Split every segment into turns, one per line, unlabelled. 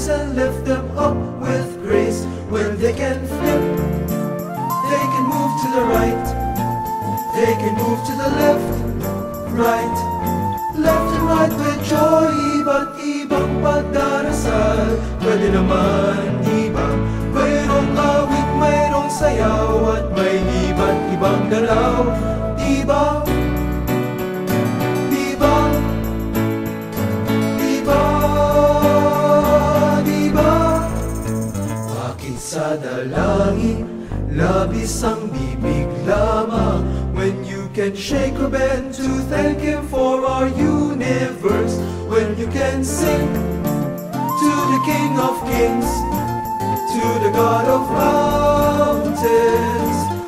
hands and lift them up with grace. When they can flip, they can move to the right, they can move to the left, right, left and right with joy. Iba't ibang pagdarasal, pwede naman iba. Mayroong awit, mayroong sayaw, at may iba't ibang galaw. Diba? Diba? Diba? Diba? Aking sa dalangin, labis ang bibig lamang. When you can shake or bend to thank Him for our universe. When you can sing to the King of Kings, to the God of mountains,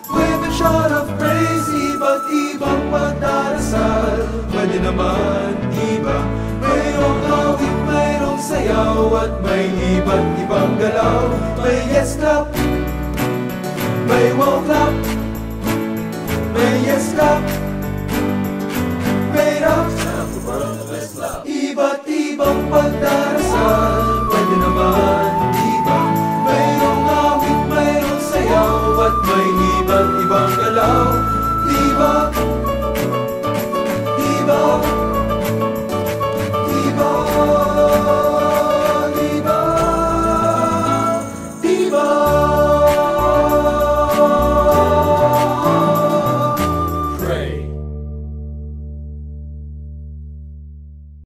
wave a shout of praise. Iba't ibang pagdarasal, pwede naman iba. Mayroong awit, mayroong sayaw, at may iba't ibang galaw. May yes clap, may wow clap, may yes clap, may rock. Iba't ibang pagdarasal,